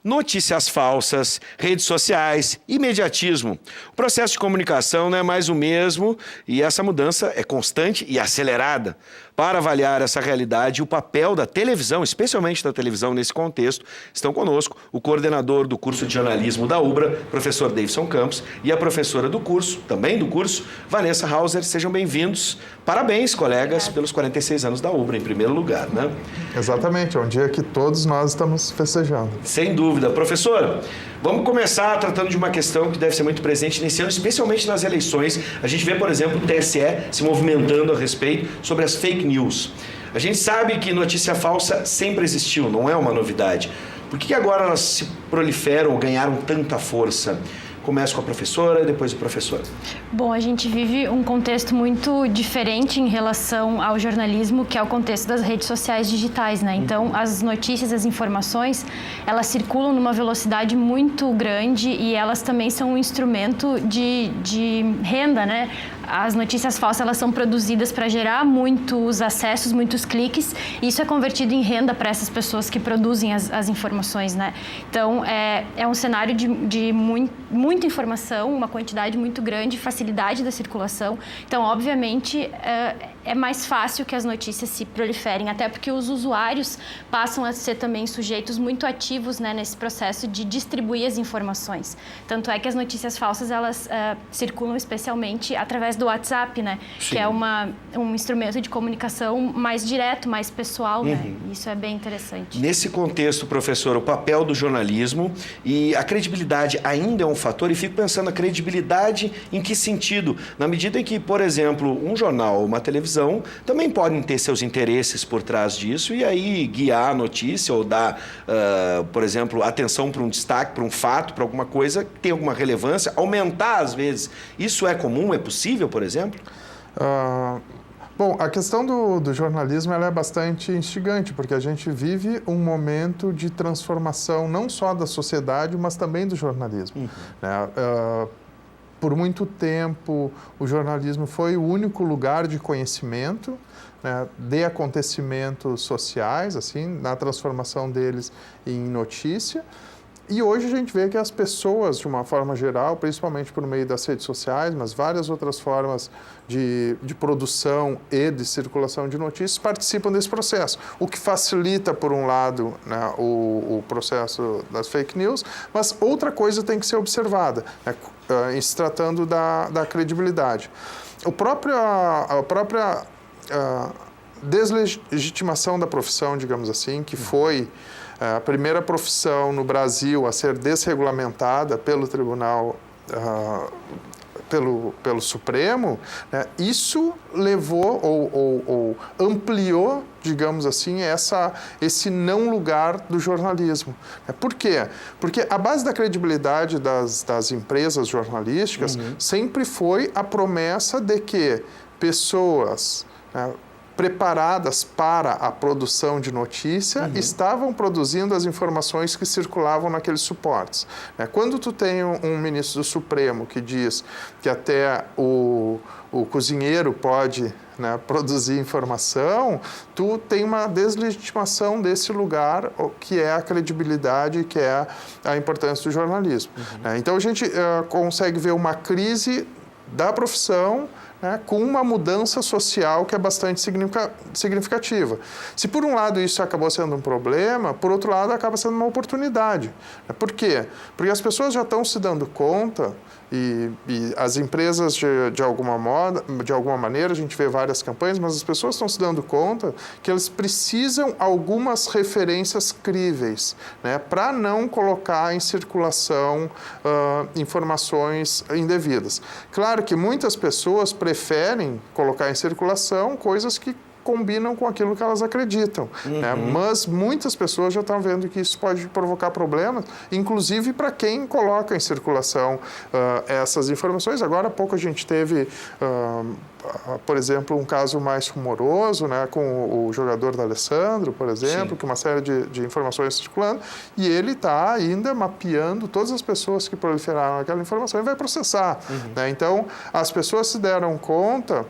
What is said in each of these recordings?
Notícias falsas, redes sociais, imediatismo. O processo de comunicação não é mais o mesmo e essa mudança é constante e acelerada. Para avaliar essa realidade e o papel da televisão, especialmente da televisão nesse contexto, estão conosco o coordenador do curso de jornalismo da UBRA, professor Davidson Campos, e a professora do curso, também do curso, Vanessa Hauser. Sejam bem-vindos. Parabéns, colegas, pelos 46 anos da UBRA, em primeiro lugar, né? Exatamente, é um dia que todos nós estamos festejando. Sem dúvida. Professora, vamos começar tratando de uma questão que deve ser muito presente nesse ano, especialmente nas eleições. A gente vê, por exemplo, o TSE se movimentando a respeito sobre as fake news. A gente sabe que notícia falsa sempre existiu, não é uma novidade. Por que agora elas se proliferam ou ganharam tanta força? Começo com a professora e depois o professor. Bom, a gente vive um contexto muito diferente em relação ao jornalismo, que é o contexto das redes sociais digitais, né? Então, as notícias, as informações, elas circulam numa velocidade muito grande e elas também são um instrumento de renda, né? As notícias falsas, elas são produzidas para gerar muitos acessos, muitos cliques, e isso é convertido em renda para essas pessoas que produzem as informações, né? Então, é um cenário de muita informação, uma quantidade muito grande, facilidade da circulação. Então, obviamente, é mais fácil que as notícias se proliferem, até porque os usuários passam a ser também sujeitos muito ativos, né, nesse processo de distribuir as informações. Tanto é que as notícias falsas, elas circulam especialmente através do WhatsApp, né? Sim. Que é um instrumento de comunicação mais direto, mais pessoal, né? Isso é bem interessante. Nesse contexto, professor, o papel do jornalismo e a credibilidade ainda é um fator, e fico pensando a credibilidade em que sentido? Na medida em que, por exemplo, um jornal, uma televisão, também podem ter seus interesses por trás disso e aí guiar a notícia ou dar, por exemplo, atenção para um destaque, para um fato, para alguma coisa que tem alguma relevância, aumentar às vezes. Isso é comum? É possível, por exemplo? Bom, a questão do jornalismo ela é bastante instigante, porque a gente vive um momento de transformação não só da sociedade, mas também do jornalismo. Né? Por muito tempo, o jornalismo foi o único lugar de conhecimento, né, de acontecimentos sociais, assim, na transformação deles em notícia. E hoje a gente vê que as pessoas, de uma forma geral, principalmente por meio das redes sociais, mas várias outras formas de produção e de circulação de notícias, participam desse processo. O que facilita, por um lado, né, o processo das fake news, mas outra coisa tem que ser observada, né, em se tratando da credibilidade. A própria deslegitimação da profissão, digamos assim, que foi a primeira profissão no Brasil a ser desregulamentada pelo Tribunal, pelo Supremo, né, isso levou ou ampliou, digamos assim, esse não lugar do jornalismo. Por quê? Porque a base da credibilidade das empresas jornalísticas sempre foi a promessa de que pessoas, né, preparadas para a produção de notícia, estavam produzindo as informações que circulavam naqueles suportes. Quando tu tem um ministro do Supremo que diz que até o cozinheiro pode, né, produzir informação, tu tem uma deslegitimação desse lugar, que é a credibilidade, que é a importância do jornalismo. Então, a gente consegue ver uma crise da profissão, né, com uma mudança social que é bastante significativa. Se por um lado isso acabou sendo um problema, por outro lado acaba sendo uma oportunidade. Por quê? Porque as pessoas já estão se dando conta e as empresas, de alguma maneira, a gente vê várias campanhas, mas as pessoas estão se dando conta que elas precisam algumas referências críveis, né, para não colocar em circulação informações indevidas. Claro que muitas pessoas preferem colocar em circulação coisas que combinam com aquilo que elas acreditam. Né? Mas muitas pessoas já estão vendo que isso pode provocar problemas, inclusive para quem coloca em circulação essas informações. Agora há pouco a gente teve, por exemplo, um caso mais rumoroso, né, com o jogador D'Alessandro, por exemplo, Sim. que uma série de informações circulando, e ele está ainda mapeando todas as pessoas que proliferaram aquela informação e vai processar. Né? Então, as pessoas se deram conta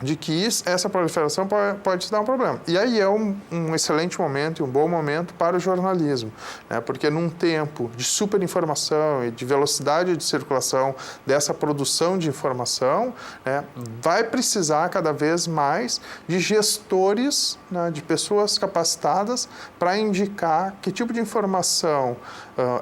de que essa proliferação pode dar um problema. E aí é um excelente momento e um bom momento para o jornalismo, né? Porque num tempo de superinformação e de velocidade de circulação dessa produção de informação, né, vai precisar cada vez mais de gestores, né, de pessoas capacitadas para indicar que tipo de informação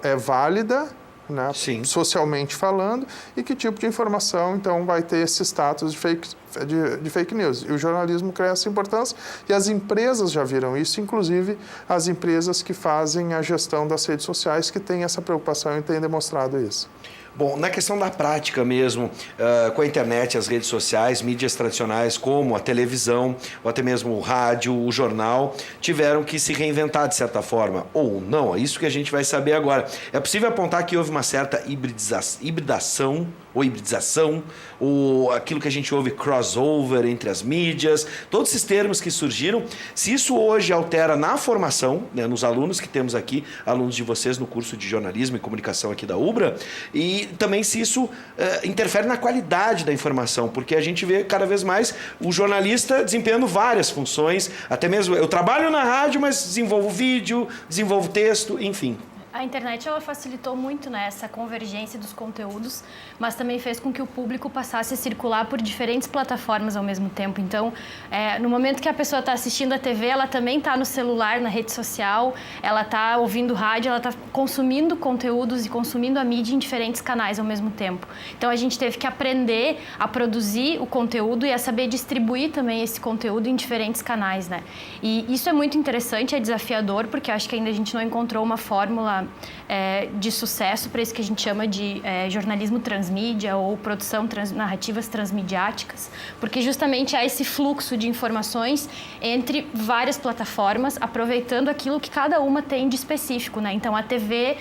é válida, né, socialmente falando, e que tipo de informação, então, vai ter esse status de fake news. E o jornalismo cresce em importância e as empresas já viram isso, inclusive as empresas que fazem a gestão das redes sociais, que têm essa preocupação e têm demonstrado isso. Bom, na questão da prática mesmo, com a internet, as redes sociais, mídias tradicionais como a televisão, ou até mesmo o rádio, o jornal, tiveram que se reinventar de certa forma, ou não, é isso que a gente vai saber agora. É possível apontar que houve uma certa hibridação, ou aquilo que a gente ouve crossover entre as mídias, todos esses termos que surgiram, se isso hoje altera na formação, né, nos alunos que temos aqui, alunos de vocês no curso de jornalismo e comunicação aqui da UBRA, e também se isso interfere na qualidade da informação, porque a gente vê cada vez mais o jornalista desempenhando várias funções, até mesmo eu trabalho na rádio, mas desenvolvo vídeo, desenvolvo texto, enfim. A internet ela facilitou muito, né, essa convergência dos conteúdos, mas também fez com que o público passasse a circular por diferentes plataformas ao mesmo tempo. Então, no momento que a pessoa está assistindo a TV, ela também está no celular, na rede social, ela está ouvindo rádio, ela está consumindo conteúdos e consumindo a mídia em diferentes canais ao mesmo tempo. Então, a gente teve que aprender a produzir o conteúdo e a saber distribuir também esse conteúdo em diferentes canais, né? E isso é muito interessante, é desafiador, porque acho que ainda a gente não encontrou uma fórmula de sucesso para isso que a gente chama de jornalismo transmídia ou produção narrativas transmediáticas, porque justamente há esse fluxo de informações entre várias plataformas, aproveitando aquilo que cada uma tem de específico, né? Então, a TV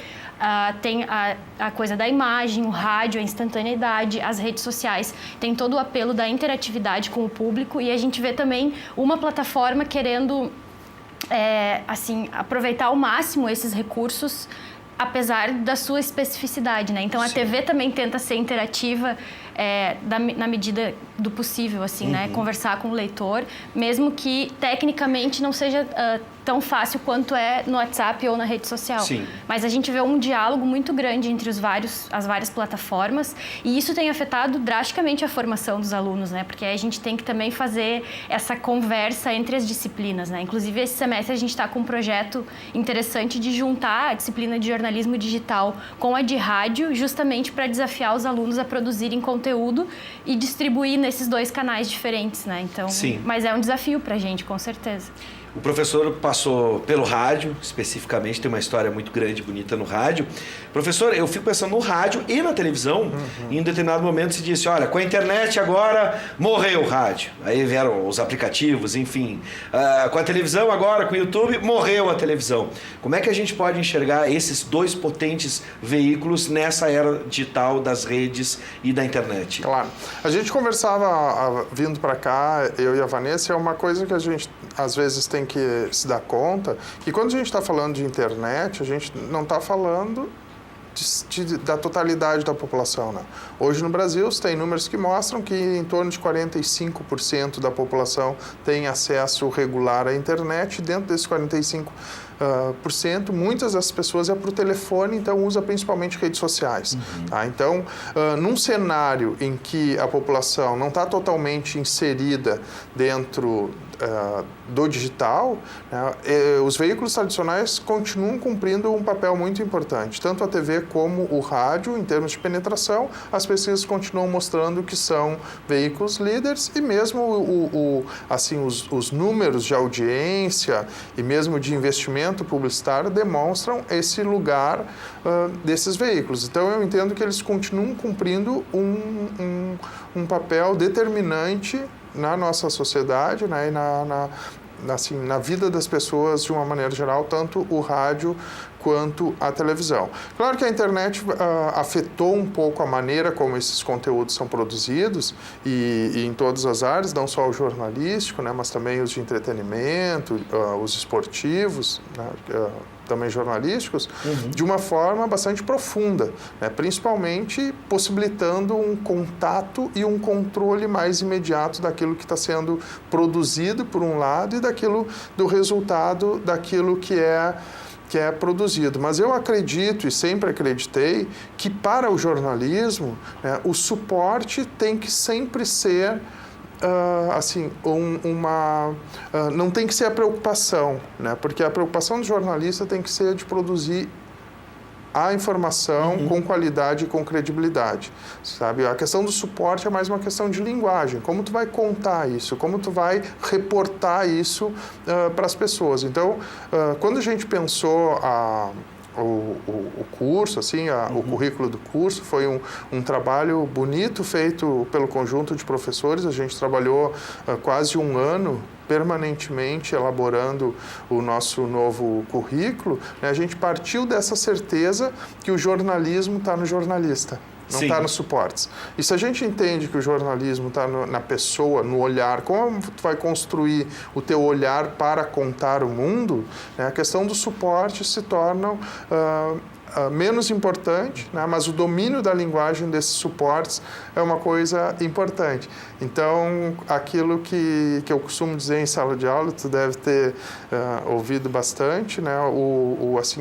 tem a coisa da imagem, o rádio, a instantaneidade, as redes sociais, tem todo o apelo da interatividade com o público, e a gente vê também uma plataforma querendo aproveitar ao máximo esses recursos, apesar da sua especificidade, né? Então, a TV também tenta ser interativa na medida do possível, assim, né? Conversar com o leitor, mesmo que tecnicamente não seja tão fácil quanto é no WhatsApp ou na rede social. Sim. Mas a gente vê um diálogo muito grande entre as várias plataformas, e isso tem afetado drasticamente a formação dos alunos, né? Porque aí a gente tem que também fazer essa conversa entre as disciplinas, né? Inclusive, esse semestre a gente está com um projeto interessante de juntar a disciplina de jornalismo digital com a de rádio, justamente para desafiar os alunos a produzirem conteúdo e distribuir nesses dois canais diferentes, né? Então, sim. Mas é um desafio para a gente, com certeza. O professor passou pelo rádio, especificamente, tem uma história muito grande e bonita no rádio. Professor, eu fico pensando no rádio e na televisão. E em determinado momento se disse, olha, com a internet agora morreu o rádio. Aí vieram os aplicativos, enfim. Com a televisão agora, com o YouTube, morreu a televisão. Como é que a gente pode enxergar esses dois potentes veículos nessa era digital das redes e da internet? Claro. A gente conversava vindo para cá, eu e a Vanessa, é uma coisa que a gente às vezes tem que se dar conta, que quando a gente está falando de internet, a gente não está falando da totalidade da população, né? Hoje no Brasil, você tem números que mostram que em torno de 45% da população tem acesso regular à internet. Dentro desses 45%, muitas das pessoas é para o telefone, então usa principalmente redes sociais. Tá? Então, num cenário em que a população não está totalmente inserida dentro do digital, né, os veículos tradicionais continuam cumprindo um papel muito importante. Tanto a TV como o rádio, em termos de penetração, as pesquisas continuam mostrando que são veículos líderes, e mesmo os números de audiência e mesmo de investimento publicitário demonstram esse lugar desses veículos. Então, eu entendo que eles continuam cumprindo um papel determinante na nossa sociedade, né, e na vida das pessoas de uma maneira geral, tanto o rádio quanto a televisão. Claro que a internet afetou um pouco a maneira como esses conteúdos são produzidos e em todas as áreas, não só o jornalístico, né, mas também os de entretenimento, os esportivos, né, também jornalísticos, de uma forma bastante profunda, né, principalmente possibilitando um contato e um controle mais imediato daquilo que está sendo produzido, por um lado, e do resultado daquilo que é produzido. Mas eu acredito e sempre acreditei que para o jornalismo, né, o suporte tem que sempre ser não tem que ser a preocupação, né? Porque a preocupação do jornalista tem que ser de produzir a informação com qualidade e com credibilidade, sabe? A questão do suporte é mais uma questão de linguagem. Como tu vai contar isso? Como tu vai reportar isso para as pessoas? Então, quando a gente pensou o curso, o currículo do curso, foi um trabalho bonito feito pelo conjunto de professores. A gente trabalhou quase um ano permanentemente elaborando o nosso novo currículo, né? A gente partiu dessa certeza que o jornalismo está no jornalista. Não está nos suportes. E se a gente entende que o jornalismo está na pessoa, no olhar, como tu vai construir o teu olhar para contar o mundo, né, a questão do suporte se torna menos importante, né, mas o domínio da linguagem desses suportes é uma coisa importante. Então, aquilo que eu costumo dizer em sala de aula, tu deve ter ouvido bastante, né,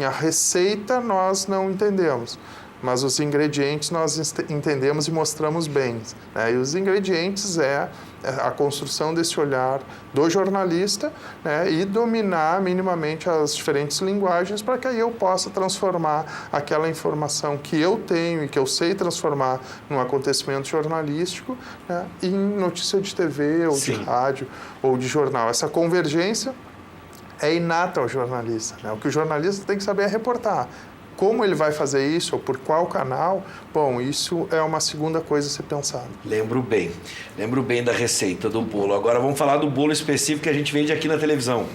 a receita nós não entendemos, mas os ingredientes nós entendemos e mostramos bem, né? E os ingredientes é a construção desse olhar do jornalista, né? E dominar minimamente as diferentes linguagens para que aí eu possa transformar aquela informação que eu tenho e que eu sei transformar num acontecimento jornalístico, né, em notícia de TV ou de rádio ou de jornal. Essa convergência é inata ao jornalista, né? O que o jornalista tem que saber é reportar. Como ele vai fazer isso, ou por qual canal, bom, isso é uma segunda coisa a ser pensada. Lembro bem da receita do bolo. Agora vamos falar do bolo específico que a gente vende aqui na televisão.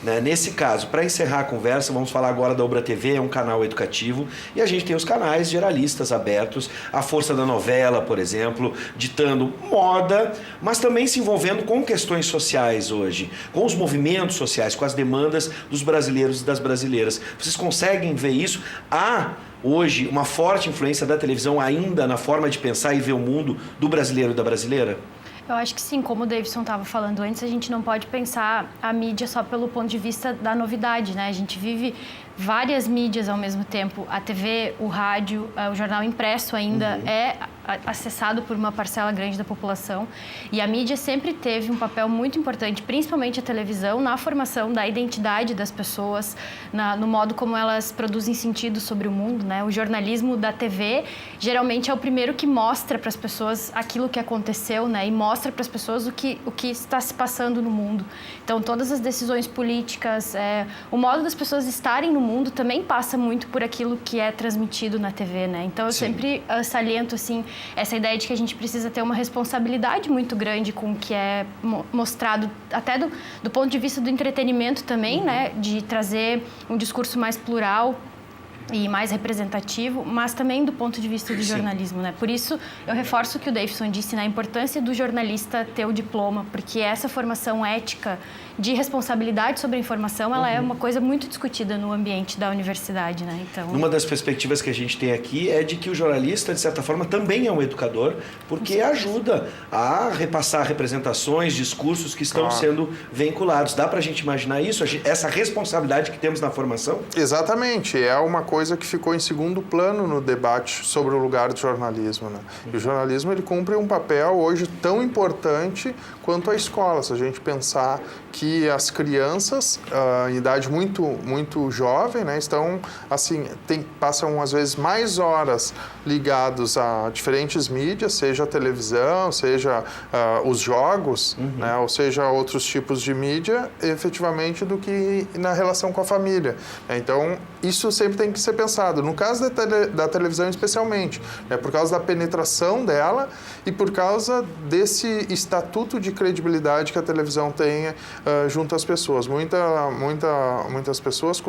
Né? Nesse caso, para encerrar a conversa, vamos falar agora da Ubra TV, é um canal educativo, e a gente tem os canais geralistas abertos, a Força da Novela, por exemplo, ditando moda, mas também se envolvendo com questões sociais hoje, com os movimentos sociais, com as demandas dos brasileiros e das brasileiras. Vocês conseguem ver isso? Há hoje uma forte influência da televisão ainda na forma de pensar e ver o mundo do brasileiro e da brasileira? Eu acho que sim, como o Davidson estava falando antes, a gente não pode pensar a mídia só pelo ponto de vista da novidade, né? A gente vive várias mídias ao mesmo tempo. A TV, o rádio, o jornal impresso ainda é acessado por uma parcela grande da população. E a mídia sempre teve um papel muito importante, principalmente a televisão, na formação da identidade das pessoas, no modo como elas produzem sentido sobre o mundo, né? O jornalismo da TV geralmente é o primeiro que mostra para as pessoas aquilo que aconteceu, né? E mostra para as pessoas o que está se passando no mundo. Então, todas as decisões políticas, o modo das pessoas estarem no mundo também passa muito por aquilo que é transmitido na TV, né? Então, eu sempre saliento, assim, essa ideia de que a gente precisa ter uma responsabilidade muito grande com o que é mostrado, até do ponto de vista do entretenimento também, né? De trazer um discurso mais plural e mais representativo, mas também do ponto de vista do jornalismo, né? Por isso, eu reforço o que o Davidson disse, né? A importância do jornalista ter o diploma, porque essa formação ética de responsabilidade sobre a informação, ela é uma coisa muito discutida no ambiente da universidade, né? Então, uma das perspectivas que a gente tem aqui é de que o jornalista, de certa forma, também é um educador, porque ajuda a repassar representações, discursos que estão sendo vinculados. Dá para a gente imaginar isso? Essa responsabilidade que temos na formação? Exatamente. É uma coisa que ficou em segundo plano no debate sobre o lugar do jornalismo, né? E o jornalismo, ele cumpre um papel hoje tão importante quanto a escola. Se a gente pensar que as crianças, em idade muito, muito jovem, né, estão, assim, passam às vezes mais horas ligados a diferentes mídias, seja a televisão, seja os jogos, né, ou seja, outros tipos de mídia, efetivamente, do que na relação com a família. Então, isso sempre tem que ser pensado. No caso da televisão, especialmente, né, por causa da penetração dela e por causa desse estatuto de credibilidade que a televisão tem junto às pessoas. Muitas pessoas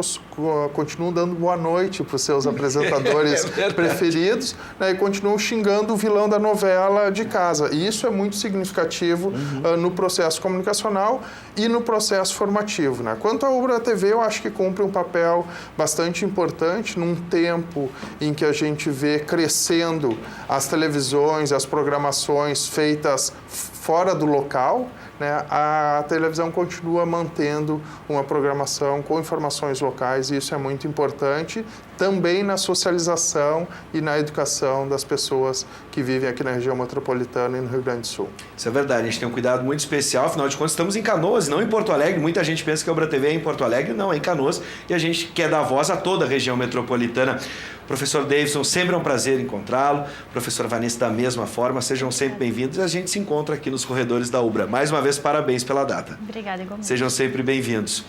continuam dando boa noite para os seus apresentadores preferidos, né, e continuam xingando o vilão da novela de casa. E isso é muito significativo no processo comunicacional e no processo formativo, né? Quanto à Ubra TV, eu acho que cumpre um papel bastante importante num tempo em que a gente vê crescendo as televisões, as programações feitas fora do local, né? A televisão continua mantendo uma programação com informações locais e isso é muito importante também na socialização e na educação das pessoas que vivem aqui na região metropolitana e no Rio Grande do Sul. Isso é verdade, a gente tem um cuidado muito especial, afinal de contas estamos em Canoas, não em Porto Alegre. Muita gente pensa que a Ubra TV é em Porto Alegre, não, é em Canoas, e a gente quer dar voz a toda a região metropolitana. Professor Davidson, sempre é um prazer encontrá-lo. Professora Vanessa, da mesma forma, sejam sempre bem-vindos e a gente se encontra aqui nos corredores da Ubra. Mais uma vez, parabéns pela data. Obrigada, igualmente. Sejam sempre bem-vindos.